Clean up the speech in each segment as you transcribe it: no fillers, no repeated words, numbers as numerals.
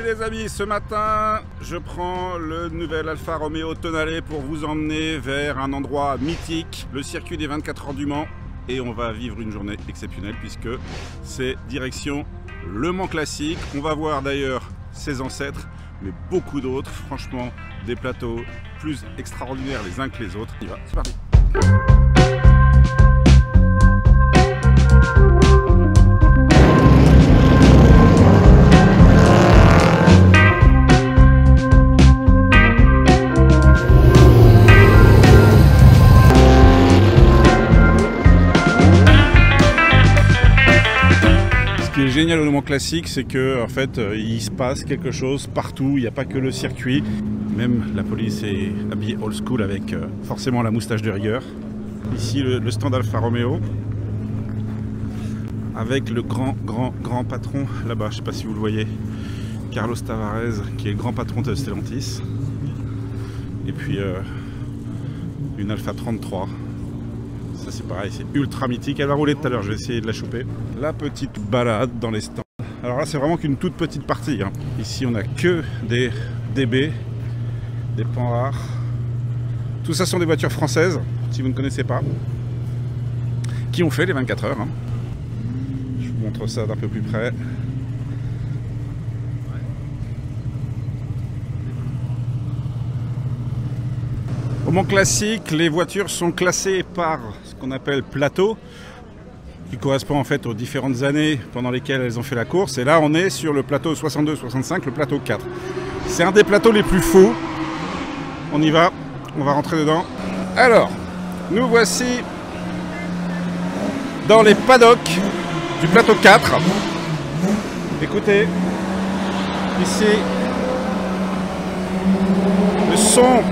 les amis, ce matin je prends le nouvel Alfa Romeo Tonale pour vous emmener vers un endroit mythique, le circuit des 24 heures du Mans, et on va vivre une journée exceptionnelle puisque c'est direction Le Mans classique. On va voir d'ailleurs ses ancêtres, mais beaucoup d'autres, franchement des plateaux plus extraordinaires les uns que les autres. On y va, c'est parti. Ce qui est génial au Le Mans classique, c'est que en fait, il se passe quelque chose partout. Il n'y a pas que le circuit. Même la police est habillée old school avec forcément la moustache de rigueur. Ici, le stand Alfa Romeo avec le grand patron là-bas. Je ne sais pas si vous le voyez, Carlos Tavares, qui est le grand patron de Stellantis. Et puis une Alfa 33. Ça c'est pareil, c'est ultra mythique. Elle va rouler tout à l'heure, je vais essayer de la choper. La petite balade dans les stands. Alors là c'est vraiment qu'une toute petite partie, hein. Ici on a que des DB, des Panhard. Tout ça sont des voitures françaises, si vous ne connaissez pas, qui ont fait les 24 heures, hein. Je vous montre ça d'un peu plus près. Au Mans classique, les voitures sont classées par ce qu'on appelle plateau, qui correspond en fait aux différentes années pendant lesquelles elles ont fait la course. Et là, on est sur le plateau 62-65, le plateau 4. C'est un des plateaux les plus faux. On y va, on va rentrer dedans. Alors, nous voici dans les paddocks du plateau 4. Écoutez, ici, le son,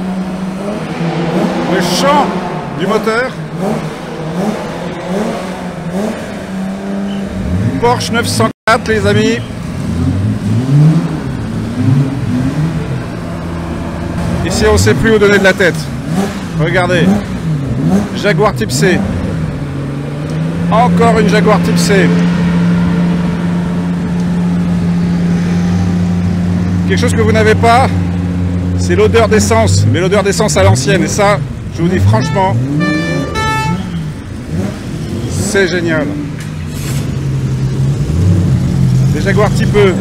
le chant du moteur. Porsche 904 les amis. Ici on ne sait plus où donner de la tête. Regardez. Jaguar Type C. Encore une Jaguar Type C. Quelque chose que vous n'avez pas, c'est l'odeur d'essence, mais l'odeur d'essence à l'ancienne. Et ça, je vous dis franchement, c'est génial. Des Jaguar Type E.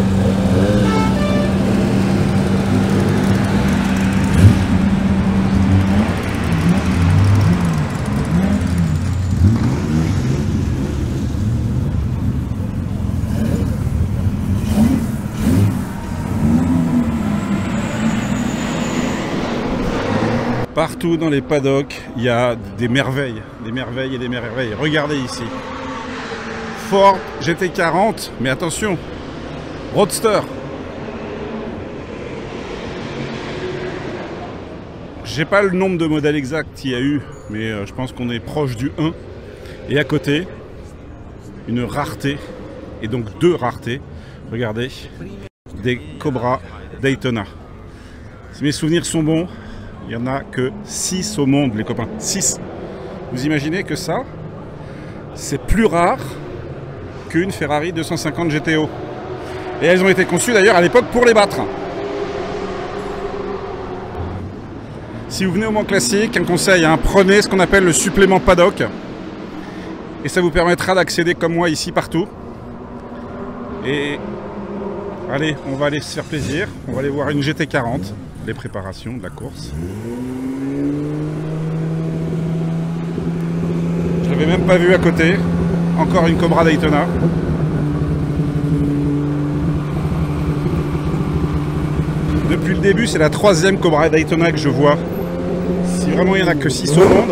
Partout dans les paddocks, il y a des merveilles et des merveilles. Regardez ici. Ford GT40, mais attention, Roadster. J'ai pas le nombre de modèles exacts qu'il y a eu, mais je pense qu'on est proche du 1. Et à côté, une rareté, et donc deux raretés. Regardez, des Cobra Daytona. Si mes souvenirs sont bons, il n'y en a que 6 au monde, les copains. 6. Vous imaginez que ça, c'est plus rare qu'une Ferrari 250 GTO. Et elles ont été conçues d'ailleurs à l'époque pour les battre. Si vous venez au Mans classique, un conseil, hein, prenez ce qu'on appelle le supplément paddock. Et ça vous permettra d'accéder comme moi ici partout. Et allez, on va aller se faire plaisir. On va aller voir une GT40. Les préparations de la course. Je l'avais même pas vu à côté. Encore une Cobra Daytona. Depuis le début, c'est la 3e Cobra Daytona que je vois. Si vraiment il n'y en a que 6 au monde,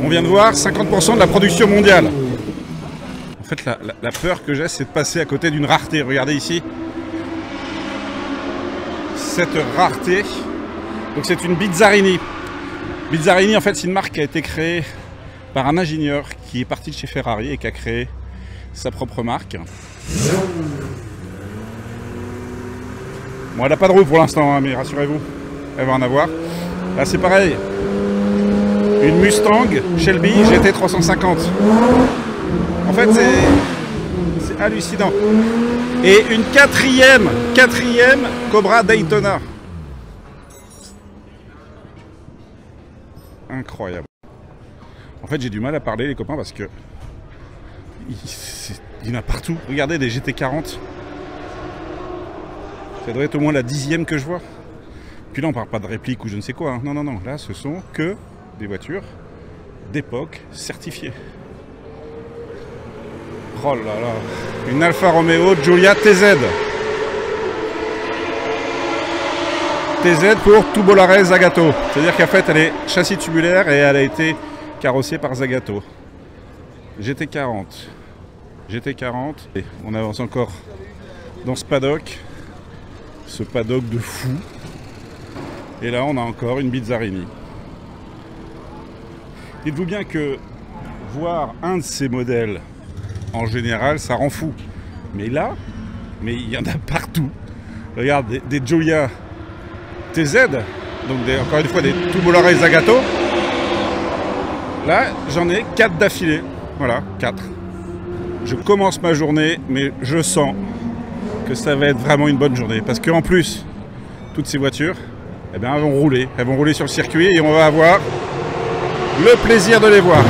on vient de voir 50% de la production mondiale. En fait, la peur que j'ai, c'est de passer à côté d'une rareté. Regardez ici. Cette rareté, donc c'est une Bizzarini. Bizzarini en fait c'est une marque qui a été créée par un ingénieur qui est parti de chez Ferrari et qui a créé sa propre marque. Bon, elle n'a pas de roue pour l'instant, hein, mais rassurez-vous, elle va en avoir. Là c'est pareil, une Mustang Shelby GT350. En fait c'est c'est hallucinant. Et une quatrième Cobra Daytona. Incroyable. En fait, j'ai du mal à parler, les copains, parce que il y en a partout. Regardez, des GT40. Ça doit être au moins la 10e que je vois. Puis là, on parle pas de réplique ou je ne sais quoi. Hein. Non, non, non. Là, ce sont que des voitures d'époque certifiées. Oh là là. Une Alfa Romeo Giulia TZ. TZ pour Tubolare Zagato. C'est-à-dire qu'en fait, elle est châssis tubulaire et elle a été carrossée par Zagato. GT40. GT40. Et on avance encore dans ce paddock. Ce paddock de fou. Et là, on a encore une Bizzarini. Dites-vous bien que voir un de ces modèles, en général, ça rend fou. Mais là, il y en a partout. Regarde, des Giulia TZ, donc encore une fois des Tubolare Zagato. Là, j'en ai 4 d'affilée. Voilà, 4. Je commence ma journée, mais je sens que ça va être vraiment une bonne journée. Parce qu'en plus, toutes ces voitures, eh bien, elles vont rouler. Elles vont rouler sur le circuit et on va avoir le plaisir de les voir.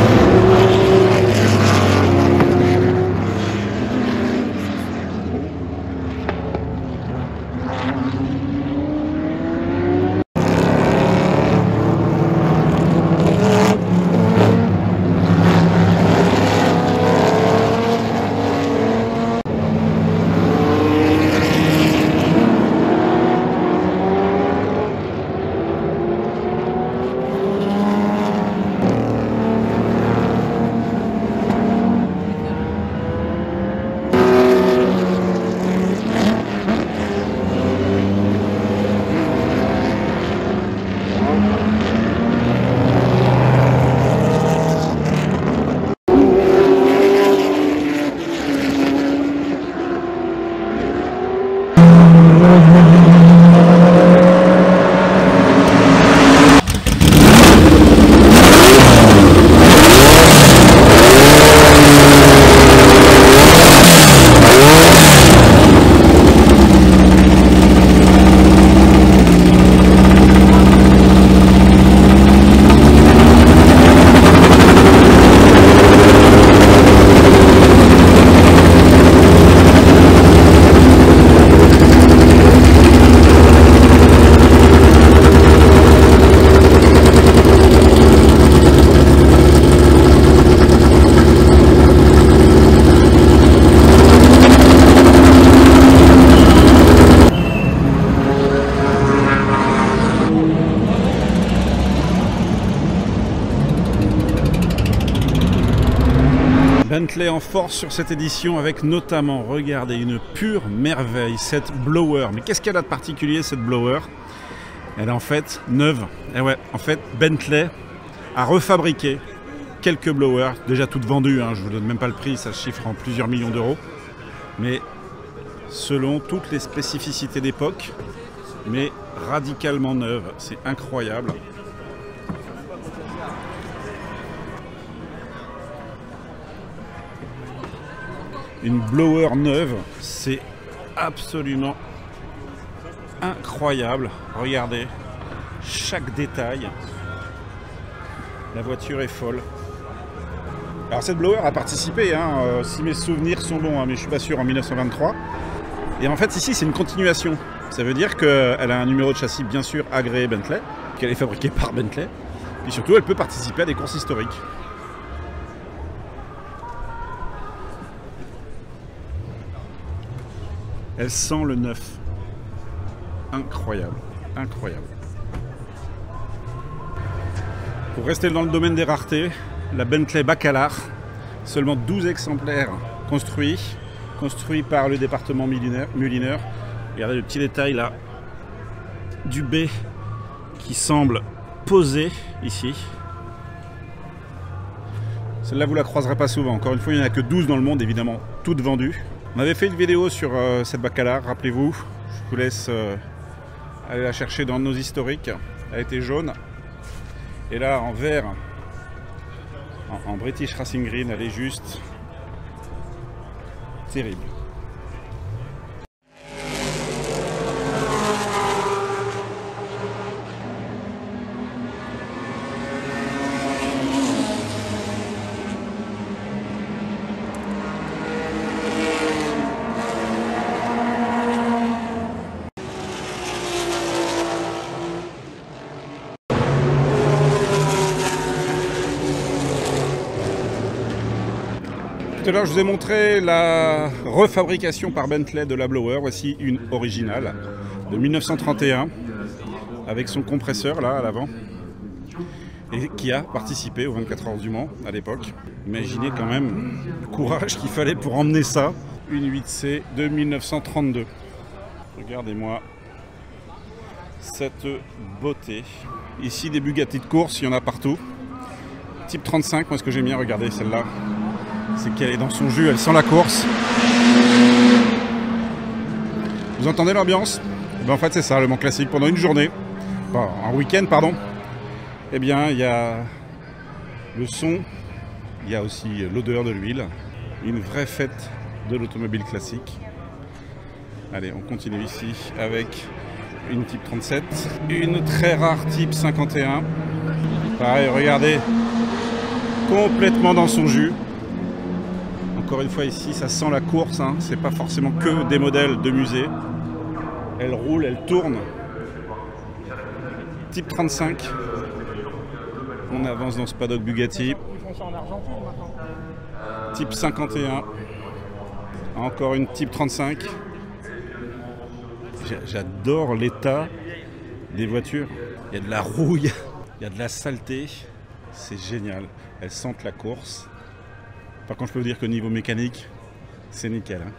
Bentley en force sur cette édition avec notamment, regardez, une pure merveille, cette blower. Mais qu'est-ce qu'elle a de particulier, cette blower? Elle est en fait neuve. Et ouais, en fait, Bentley a refabriqué quelques blowers, déjà toutes vendues, hein, je ne vous donne même pas le prix, ça se chiffre en plusieurs millions d'euros. Mais selon toutes les spécificités d'époque, mais radicalement neuves, c'est incroyable. Une blower neuve, c'est absolument incroyable. Regardez, chaque détail. La voiture est folle. Alors cette blower a participé, hein, si mes souvenirs sont bons, hein, mais je suis pas sûr, en 1923. Et en fait ici c'est une continuation. Ça veut dire qu'elle a un numéro de châssis bien sûr agréé Bentley, qu'elle est fabriquée par Bentley. Et surtout elle peut participer à des courses historiques. Elle sent le neuf. Incroyable, incroyable. Pour rester dans le domaine des raretés, la Bentley Bacalar, seulement 12 exemplaires construits par le département Mulliner. Regardez le petit détail là, du B qui semble posé ici. Celle-là, vous la croiserez pas souvent. Encore une fois, il n'y en a que 12 dans le monde, évidemment, toutes vendues. On avait fait une vidéo sur cette Bacalar, rappelez-vous. Je vous laisse aller la chercher dans nos historiques. Elle était jaune. Et là, en vert, en British Racing Green, elle est juste terrible. Tout à l'heure, je vous ai montré la refabrication par Bentley de la Blower. Voici une originale de 1931 avec son compresseur là à l'avant et qui a participé aux 24 heures du Mans à l'époque. Imaginez quand même le courage qu'il fallait pour emmener ça. Une 8C de 1932. Regardez-moi cette beauté. Ici des Bugatti de course, il y en a partout. Type 35, moi ce que j'aime bien, regardez celle-là. C'est qu'elle est dans son jus, elle sent la course. Vous entendez l'ambiance? Ben en fait c'est ça, le Mans classique. Pendant une journée, enfin, un week-end pardon, eh bien il y a le son, il y a aussi l'odeur de l'huile. Une vraie fête de l'automobile classique. Allez, on continue ici avec une type 37, une très rare type 51. Pareil, regardez, complètement dans son jus. Encore une fois ici, ça sent la course, hein. C'est pas forcément que des modèles de musée. Elle roule, elle tourne. Type 35. On avance dans ce paddock Bugatti. Type 51. Encore une type 35. J'adore l'état des voitures. Il y a de la rouille, il y a de la saleté. C'est génial. Elles sentent la course. Par contre, je peux vous dire que niveau mécanique, c'est nickel. Hein.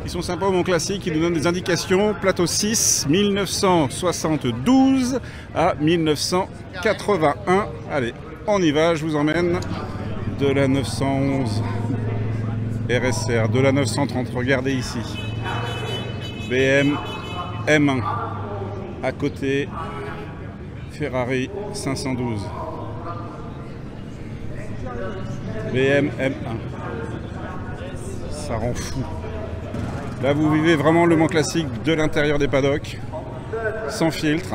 Ils sont sympas au Mans classique, ils nous donnent des indications. Plateau 6, 1972 à 1981. Allez, on y va, je vous emmène. De la 911 RSR, de la 930, regardez ici. BM M1. À côté, Ferrari 512. BM M1. Ça rend fou. Là, vous vivez vraiment le Mans classique de l'intérieur des paddocks, sans filtre.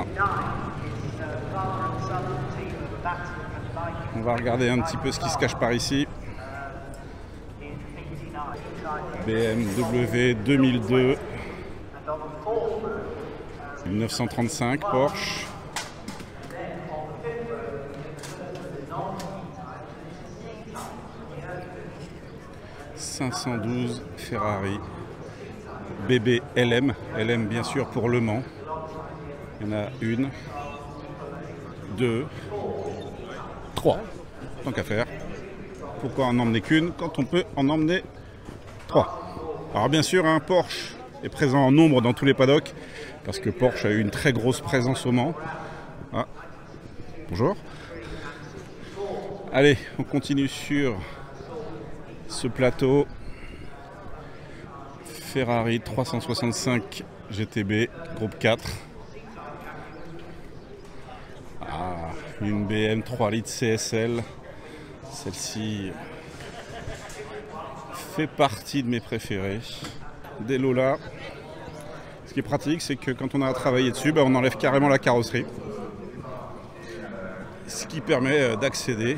On va regarder un petit peu ce qui se cache par ici. BMW 2002, 1935 Porsche. « 512 Ferrari. » BB LM, LM bien sûr pour Le Mans. Il y en a une, deux, trois, tant qu'à faire. Pourquoi en emmener qu'une quand on peut en emmener trois? Alors bien sûr, un Porsche est présent en nombre dans tous les paddocks, parce que Porsche a eu une très grosse présence au Mans. Ah, bonjour. Allez, on continue sur ce plateau. Ferrari 365 GTB, groupe 4. Ah, une BM 3 litres CSL. Celle-ci fait partie de mes préférées. Des Lola. Ce qui est pratique, c'est que quand on a à travailler dessus, on enlève carrément la carrosserie. Ce qui permet d'accéder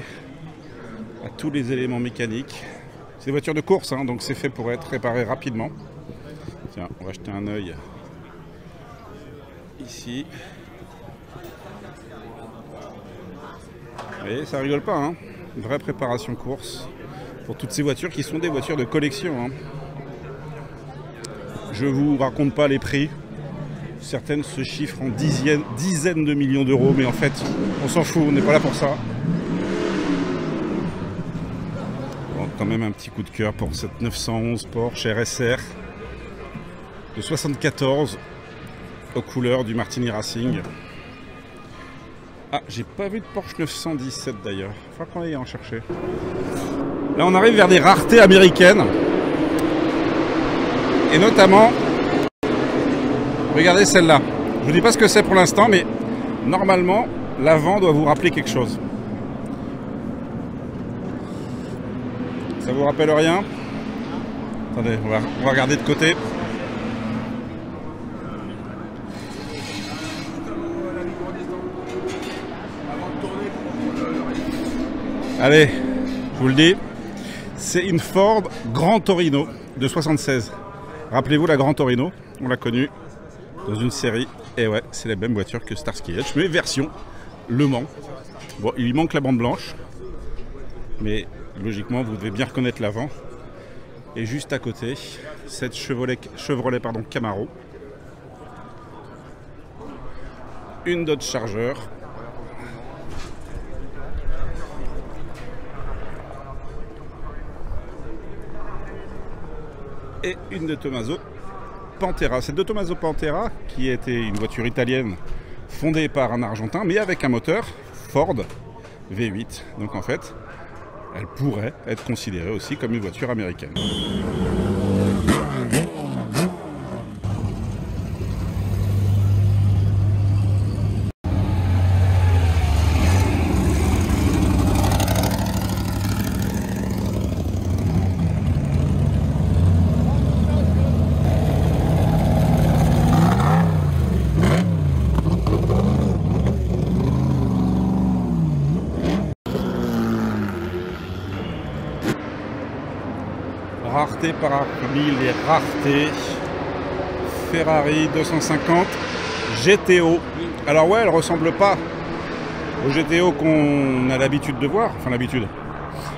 à tous les éléments mécaniques. C'est des voitures de course, hein, donc c'est fait pour être réparé rapidement. Tiens, on va jeter un œil ici. Et ça rigole pas, hein. Une vraie préparation course pour toutes ces voitures qui sont des voitures de collection. Hein. Je vous raconte pas les prix. Certaines se chiffrent en dizaines de millions d'euros, mais en fait, on s'en fout, on n'est pas là pour ça. Bon, quand même un petit coup de cœur pour cette 911 Porsche RSR de 74. aux couleurs du Martini Racing. Ah, j'ai pas vu de Porsche 917 d'ailleurs. Il faudra qu'on aille en chercher. Là, on arrive vers des raretés américaines. Et notamment, regardez celle-là. Je vous dis pas ce que c'est pour l'instant, mais normalement, l'avant doit vous rappeler quelque chose. Ça vous rappelle rien? Attendez, on va regarder de côté. Allez, je vous le dis, c'est une Ford Grand Torino de 76. Rappelez-vous la Grand Torino, on l'a connue dans une série. Et ouais, c'est la même voiture que Starsky Hutch, mais version Le Mans. Bon, il lui manque la bande blanche, mais logiquement, vous devez bien reconnaître l'avant. Et juste à côté, cette Chevrolet Camaro. Une Dodge Charger. Et une de Tommaso Pantera. Cette de Tommaso Pantera, qui était une voiture italienne fondée par un Argentin, mais avec un moteur Ford V8. Donc en fait, elle pourrait être considérée aussi comme une voiture américaine. Rareté parmi les raretés, Ferrari 250 GTO. Alors ouais, elle ressemble pas au GTO qu'on a l'habitude de voir, enfin l'habitude,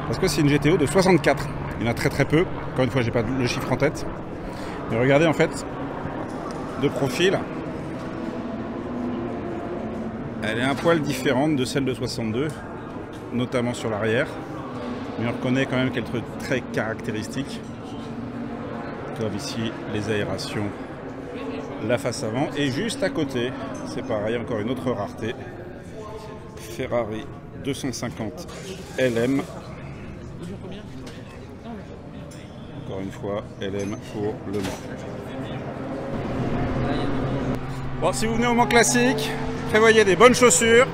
parce que c'est une GTO de 64. Il y en a très très peu. Encore une fois, j'ai pas le chiffre en tête. Mais regardez en fait, de profil, elle est un poil différente de celle de 62, notamment sur l'arrière. Mais on reconnaît quand même quelques traits caractéristiques, comme ici les aérations, la face avant, et juste à côté, c'est pareil, encore une autre rareté, Ferrari 250 LM. Encore une fois, LM pour Le Mans. Bon, si vous venez au Mans classique, prévoyez des bonnes chaussures,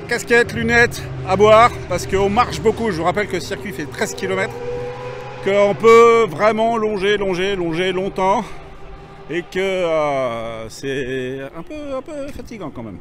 casquette, lunettes, à boire, parce qu'on marche beaucoup. Je vous rappelle que le circuit fait 13 km, qu'on peut vraiment longer longtemps, et que c'est un peu fatigant quand même.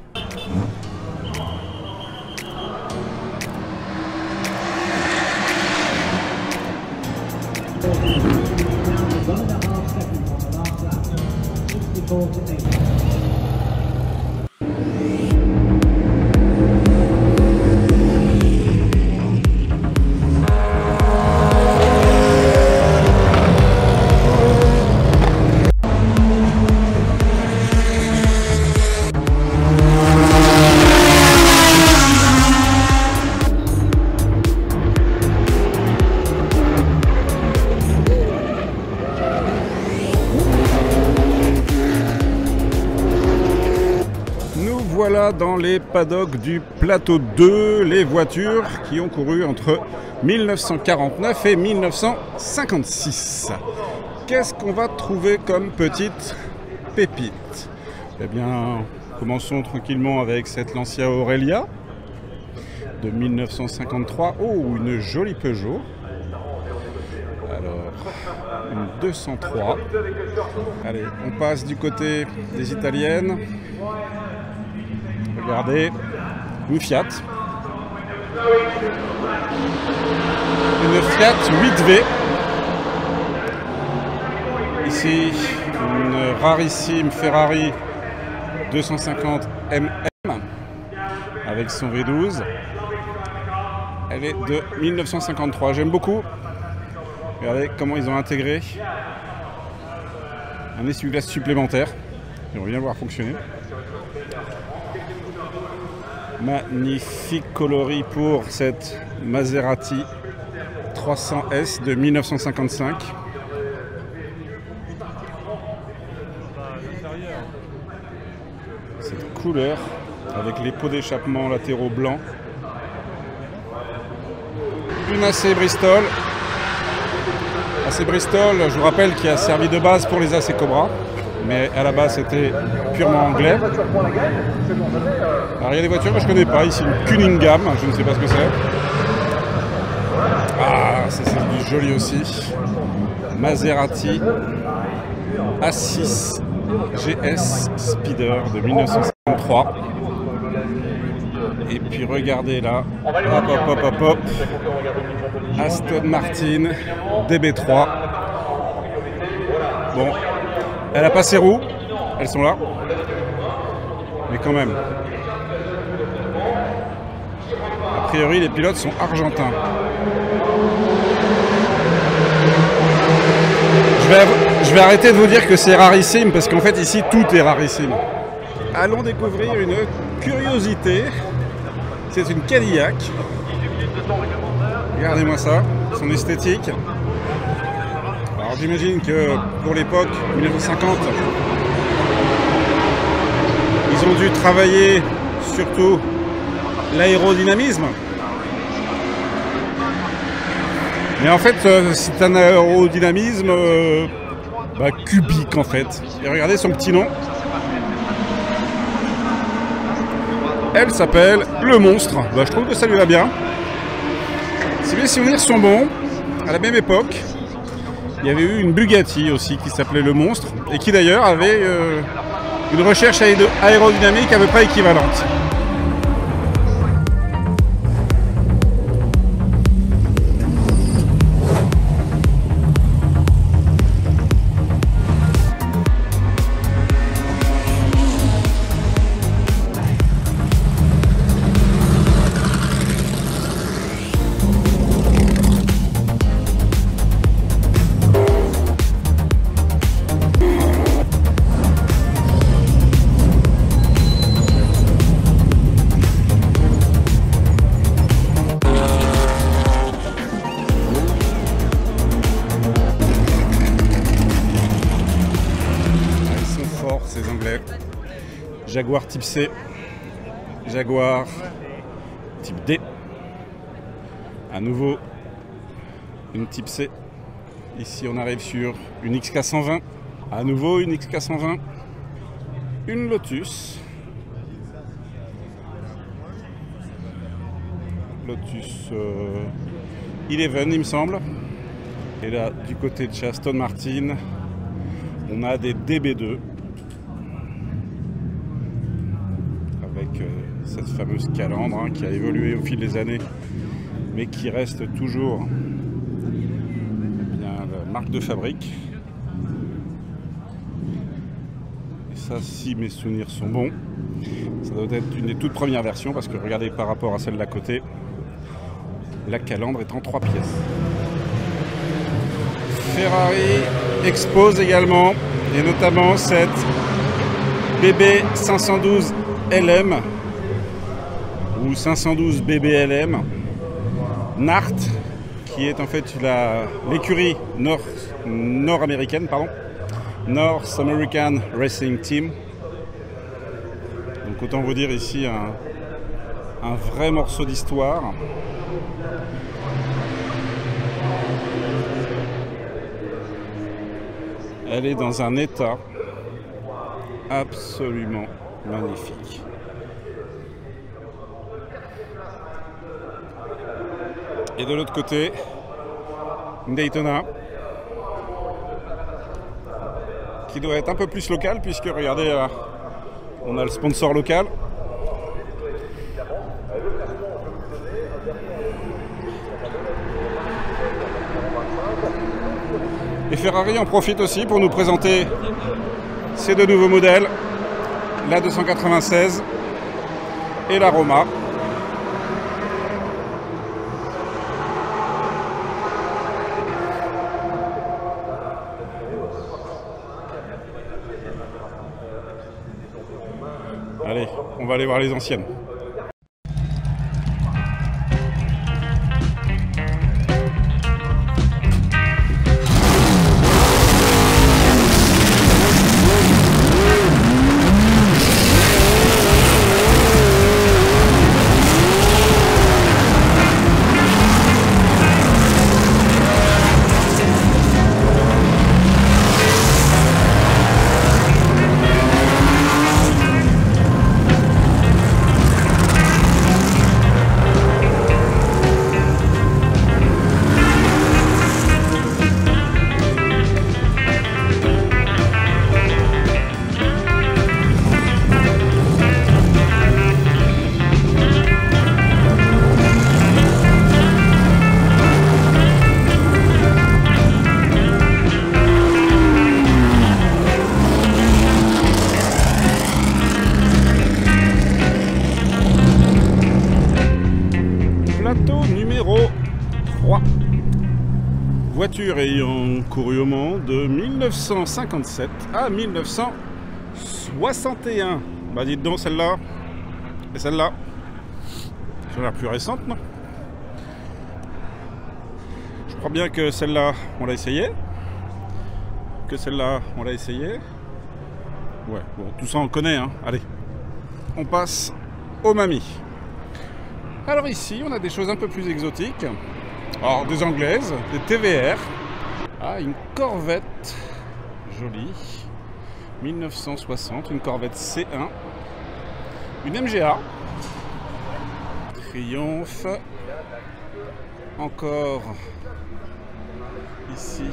Voilà dans les paddocks du plateau 2, les voitures qui ont couru entre 1949 et 1956. Qu'est-ce qu'on va trouver comme petite pépite? Eh bien, commençons tranquillement avec cette Lancia Aurelia de 1953. Oh, une jolie Peugeot. Alors, une 203. Allez, on passe du côté des italiennes. Regardez, une Fiat. Une Fiat 8V. Ici, une rarissime Ferrari 250 MM avec son V12. Elle est de 1953. J'aime beaucoup. Regardez comment ils ont intégré un essuie-glace supplémentaire. J'aimerais bien le voir fonctionner. Magnifique coloris pour cette Maserati 300S de 1955. Cette couleur avec les pots d'échappement latéraux blancs. Une AC Bristol. AC Bristol, je vous rappelle, qui a servi de base pour les AC Cobra, mais à la base c'était purement anglais. Alors il y a des voitures que je ne connais pas, ici une Cunningham, je ne sais pas ce que c'est. Ah, c'est du joli aussi. Maserati A6 GS Speeder de 1953. Et puis regardez là, hop hop hop hop hop, Aston Martin DB3. Bon, elle a pas ses roues, elles sont là, mais quand même. A priori, les pilotes sont argentins. Je vais arrêter de vous dire que c'est rarissime, parce qu'en fait ici tout est rarissime. Allons découvrir une curiosité. C'est une Cadillac. Regardez-moi ça, son esthétique. Alors j'imagine que pour l'époque, 1950, ils ont dû travailler surtout l'aérodynamisme. Mais en fait, c'est un aérodynamisme cubique en fait. Et regardez son petit nom. Elle s'appelle Le Monstre. Je trouve que ça lui va bien. Si mes souvenirs sont bons, à la même époque, il y avait eu une Bugatti aussi qui s'appelait Le Monstre et qui d'ailleurs avait une recherche aérodynamique à peu près équivalente. Ces Anglais. Jaguar type C, Jaguar type D, à nouveau une type C. Ici on arrive sur une XK120, à nouveau une XK120, une Lotus, Lotus 11 il me semble. Et là du côté de chez Aston Martin on a des DB2 avec cette fameuse calandre qui a évolué au fil des années mais qui reste toujours bien la marque de fabrique. Et ça, si mes souvenirs sont bons, ça doit être une des toutes premières versions parce que regardez par rapport à celle d'à côté, la calandre est en 3 pièces. Ferrari expose également, et notamment cette BB 512 LM ou 512 BBLM Nart, qui est en fait l'écurie nord-américaine, North American Racing Team. Donc autant vous dire ici un vrai morceau d'histoire. Elle est dans un état absolument magnifique. Et de l'autre côté, une Daytona qui doit être un peu plus locale puisque regardez là, on a le sponsor local. Et Ferrari en profite aussi pour nous présenter ces deux nouveaux modèles, la 296 et la Roma. Allez, on va aller voir les anciennes. voiture ayant couru au Mans de 1957 à 1961. Bah dites donc, celle-là et celle-là. C'est la plus récente, non? Je crois bien que celle-là, on l'a essayé. Que celle-là, on l'a essayé. Ouais, bon, tout ça on connaît, hein. Allez, on passe au Mamie. Alors ici, on a des choses un peu plus exotiques. Alors, des anglaises, des TVR. Ah, une Corvette. Jolie. 1960, une Corvette C1. Une MGA. Triomphe. Encore ici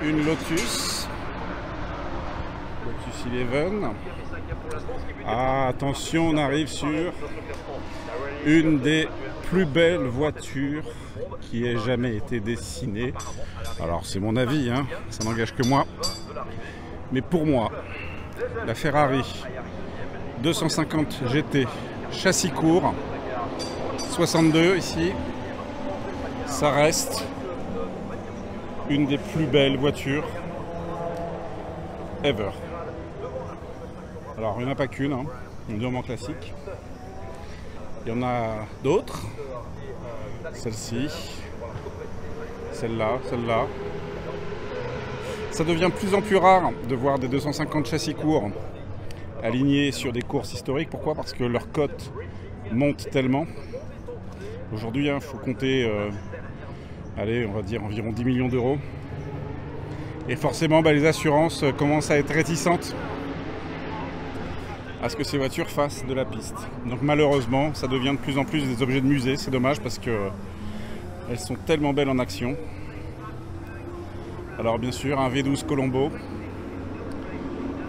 une Lotus. Lotus Eleven. Ah, attention, on arrive sur une des plus belles voitures qui ait jamais été dessinée. Alors c'est mon avis, hein, ça n'engage que moi. Mais pour moi, la Ferrari 250 GT châssis court 62 ici, ça reste une des plus belles voitures ever. Alors il n'y en a pas qu'une, hein, une durement classique. Il y en a d'autres. Celle-ci, celle-là, celle-là. Ça devient de plus en plus rare de voir des 250 châssis courts alignés sur des courses historiques. Pourquoi? Parce que leur cote monte tellement. Aujourd'hui, il faut compter, allez, on va dire environ 10 millions d'euros. Et forcément, les assurances commencent à être réticentes à ce que ces voitures fassent de la piste. Donc malheureusement, ça devient de plus en plus des objets de musée. C'est dommage parce que elles sont tellement belles en action. Alors bien sûr, un V12 Colombo.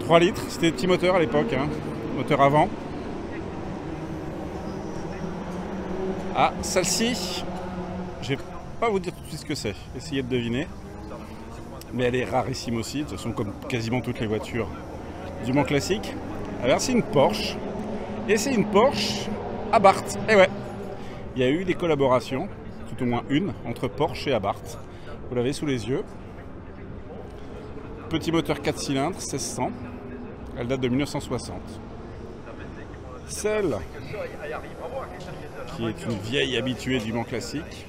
3 litres, c'était des petits moteurs à l'époque, hein. Moteur avant. Ah, celle-ci, je vais pas vous dire tout de suite ce que c'est. Essayez de deviner. Mais elle est rarissime aussi, de toute façon comme quasiment toutes les voitures du Mans classique. Alors c'est une Porsche, et c'est une Porsche Abarth. Et ouais, il y a eu des collaborations, tout au moins une, entre Porsche et Abarth. Vous l'avez sous les yeux. Petit moteur 4 cylindres, 1600. Elle date de 1960. Celle qui est une vieille habituée du Mans classique.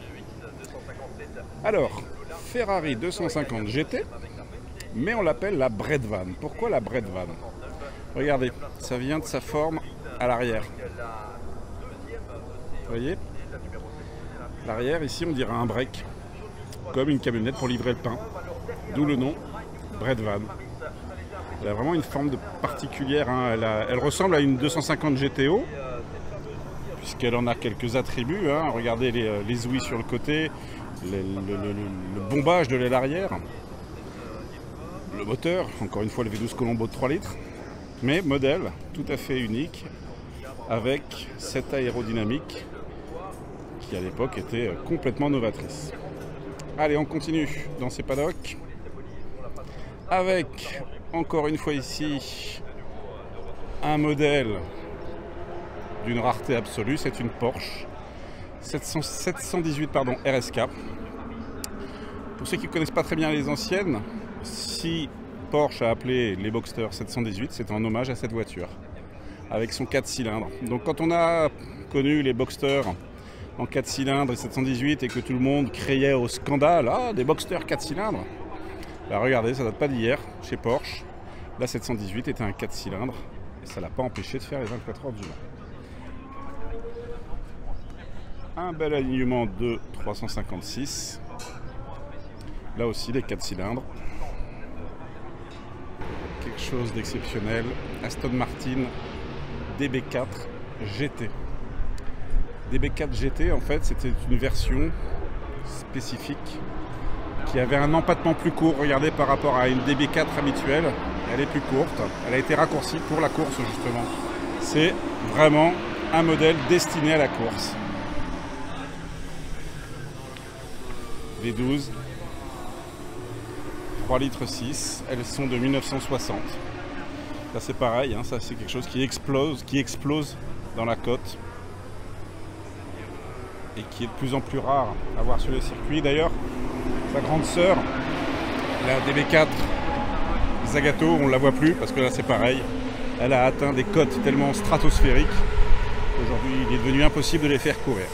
Alors, Ferrari 250 GT, mais on l'appelle la Bredvan. Pourquoi la Bredvan? Regardez, ça vient de sa forme à l'arrière. Vous voyez? L'arrière, ici, on dirait un break, comme une camionnette pour livrer le pain. D'où le nom Bredvan. Elle a vraiment une forme particulière, hein. Elle ressemble à une 250 GTO, puisqu'elle en a quelques attributs, hein. Regardez les ouïes sur le côté, le bombage de l'aile arrière, le moteur, encore une fois le V12 Colombo de 3 litres. Mais modèle tout à fait unique, avec cette aérodynamique qui à l'époque était complètement novatrice. Allez, on continue dans ces paddocks avec encore une fois ici un modèle d'une rareté absolue. C'est une Porsche 718 RSK. Pour ceux qui ne connaissent pas très bien les anciennes, si Porsche a appelé les Boxster 718, c'est en hommage à cette voiture, avec son 4 cylindres. Donc quand on a connu les Boxster en 4 cylindres et 718 et que tout le monde criait au scandale, ah, des Boxster 4 cylindres, là regardez, ça date pas d'hier, chez Porsche, la 718 était un 4 cylindres, et ça l'a pas empêché de faire les 24 heures du Mans. Un bel alignement de 356, là aussi des 4 cylindres. Quelque chose d'exceptionnel, Aston Martin DB4 GT. DB4 GT, en fait, c'était une version spécifique qui avait un empattement plus court. Regardez, par rapport à une DB4 habituelle, elle est plus courte. Elle a été raccourcie pour la course, justement. C'est vraiment un modèle destiné à la course. V12. 3 litres 6, elles sont de 1960. Là c'est pareil, hein, ça c'est quelque chose qui explose dans la cote et qui est de plus en plus rare à voir sur les circuits. D'ailleurs, sa grande sœur, la DB4 Zagato, on ne la voit plus parce que là c'est pareil. Elle a atteint des cotes tellement stratosphériques qu'aujourd'hui il est devenu impossible de les faire courir.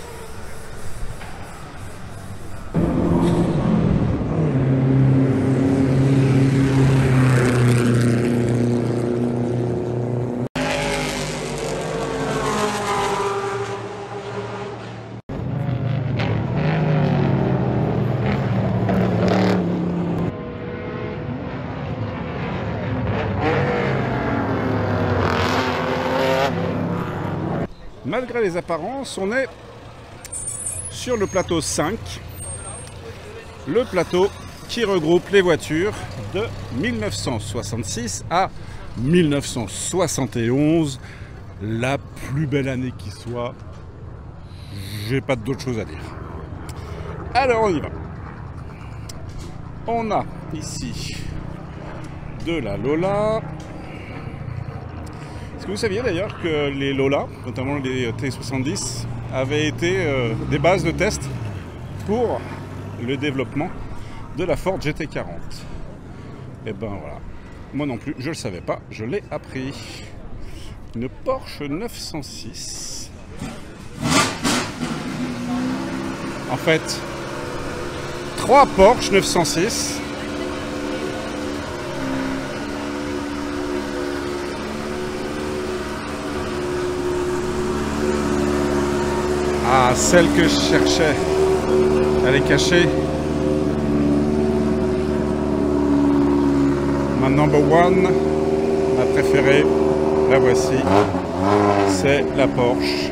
Malgré les apparences, on est sur le plateau 5, le plateau qui regroupe les voitures de 1966 à 1971, la plus belle année qui soit. J'ai pas d'autre chose à dire. Alors on y va. On a ici de la Lola. Est-ce que vous saviez d'ailleurs que les Lola, notamment les T70, avaient été des bases de test pour le développement de la Ford GT40? Et ben voilà, moi non plus, je le savais pas, je l'ai appris. Une Porsche 906. En fait, 3 Porsche 906. Ah, celle que je cherchais, elle est cachée. Ma number one, ma préférée, la voici. C'est la Porsche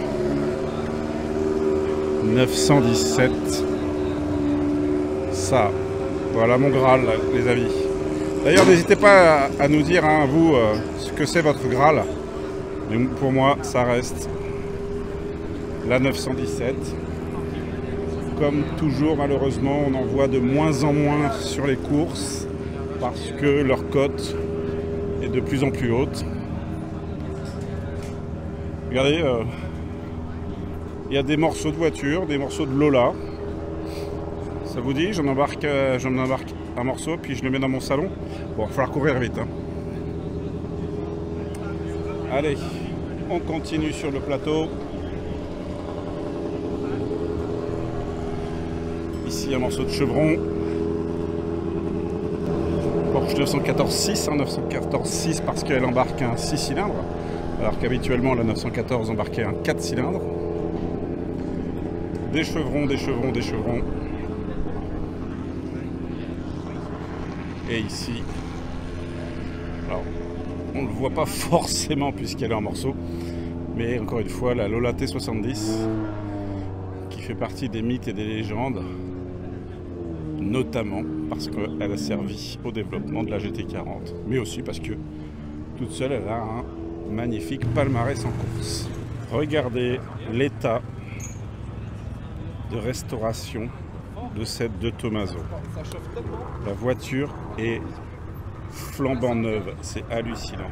917. Ça, voilà mon Graal, les amis. D'ailleurs, n'hésitez pas à nous dire, hein, vous, ce que c'est votre Graal. Mais pour moi, ça reste la 917. Comme toujours, malheureusement, on en voit de moins en moins sur les courses parce que leur cote est de plus en plus haute. Regardez, il y a des morceaux de voiture, des morceaux de Lola. Ça vous dit, j'en embarque un morceau, puis je le mets dans mon salon. Bon, il va falloir courir vite, hein. Allez, on continue sur le plateau. Ici un morceau de chevron. Porsche 914-6, hein, 914-6 parce qu'elle embarque un 6 cylindres, alors qu'habituellement la 914 embarquait un 4 cylindres. Des chevrons, des chevrons, des chevrons. Et ici, alors on ne le voit pas forcément puisqu'elle est en morceaux, mais encore une fois la Lola T70 qui fait partie des mythes et des légendes, notamment parce qu'elle a servi au développement de la GT40, mais aussi parce que toute seule elle a un magnifique palmarès en course. Regardez l'état de restauration de cette De Tomaso. La voiture est flambant neuve, c'est hallucinant.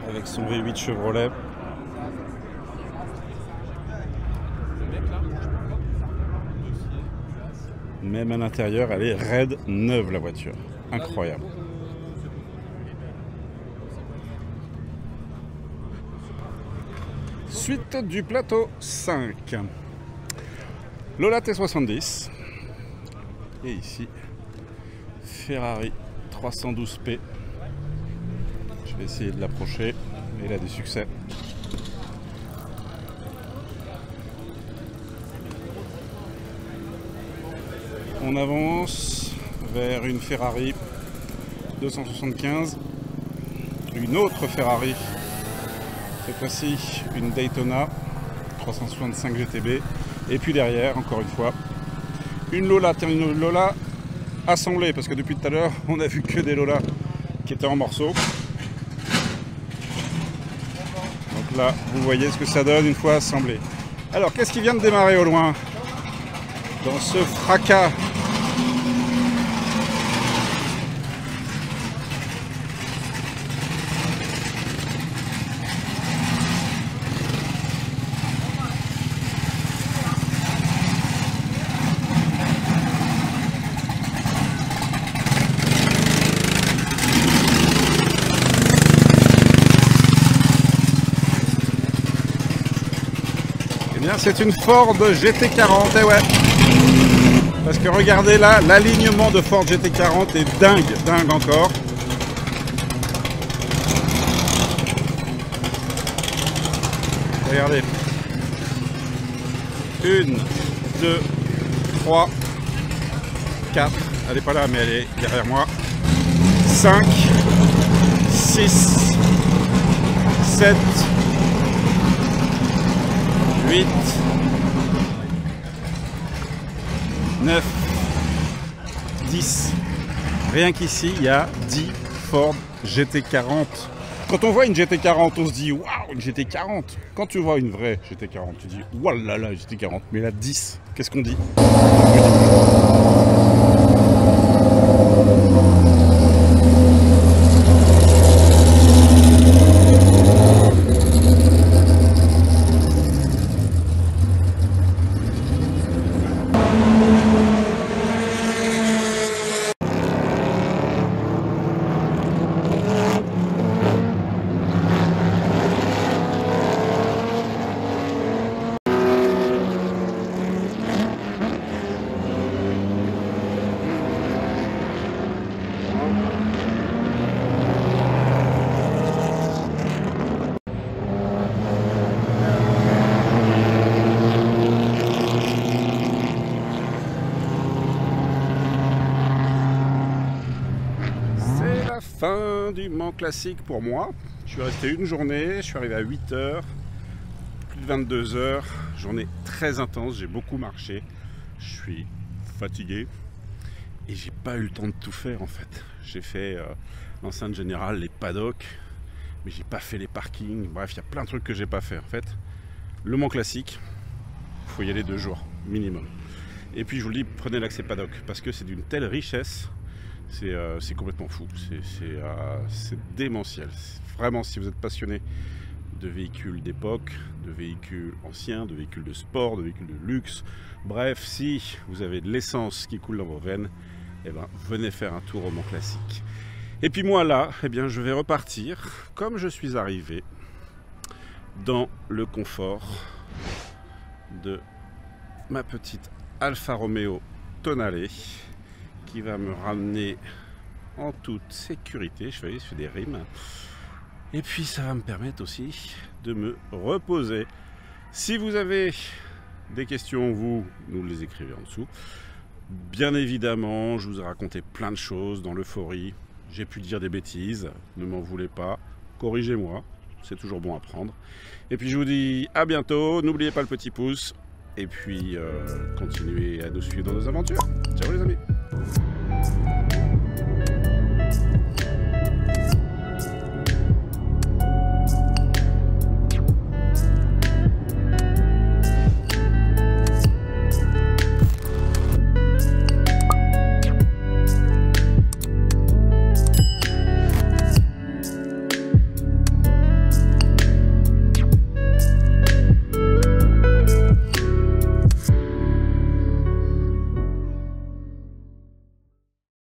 Avec son V8 Chevrolet. Même à l'intérieur, elle est raide neuve la voiture. Incroyable. Suite du plateau 5. Lola T70. Et ici, Ferrari 312P. Je vais essayer de l'approcher. Il a du succès. On avance vers une Ferrari 275. Une autre Ferrari. Cette fois-ci, une Daytona 365 GTB. Et puis derrière, encore une fois, une Lola. Tiens, une Lola assemblée. Parce que depuis tout à l'heure, on a vu que des Lola qui étaient en morceaux. Donc là, vous voyez ce que ça donne une fois assemblé. Alors, qu'est-ce qui vient de démarrer au loin? Dans ce fracas. bien, c'est une Ford GT40, et ouais. Parce que regardez là, l'alignement de Ford GT40 est dingue, dingue encore. Regardez. 1, 2, 3, 4. Elle n'est pas là, mais elle est derrière moi. 5, 6, 7, 8, 9, 10. Rien qu'ici, il y a 10 Ford GT40. Quand on voit une GT40, on se dit waouh, une GT40. Quand tu vois une vraie GT40, tu dis waouh là là, GT40. Mais là, 10, qu'est-ce qu'on dit? Fin du Mans Classique pour moi. Je suis resté une journée, je suis arrivé à 8 h, plus de 22 heures, journée très intense, j'ai beaucoup marché, je suis fatigué et j'ai pas eu le temps de tout faire en fait. J'ai fait l'enceinte générale, les paddocks, mais j'ai pas fait les parkings, bref il y a plein de trucs que j'ai pas fait en fait. Le Mans Classique, il faut y aller 2 jours minimum. Et puis je vous le dis, prenez l'accès paddock parce que c'est d'une telle richesse. C'est complètement fou, c'est démentiel. Vraiment, si vous êtes passionné de véhicules d'époque, de véhicules anciens, de véhicules de sport, de véhicules de luxe, bref, si vous avez de l'essence qui coule dans vos veines, eh ben, venez faire un tour au Mans Classique. Et puis moi là, eh bien, je vais repartir comme je suis arrivé, dans le confort de ma petite Alfa Romeo Tonale, qui va me ramener en toute sécurité. Je fais des rimes. Et puis ça va me permettre aussi de me reposer. Si vous avez des questions, vous nous les écrivez en dessous. Bien évidemment, je vous ai raconté plein de choses dans l'euphorie. J'ai pu dire des bêtises, ne m'en voulez pas. Corrigez-moi, c'est toujours bon à prendre. Et puis je vous dis à bientôt. N'oubliez pas le petit pouce. Et puis continuez à nous suivre dans nos aventures. Ciao les amis.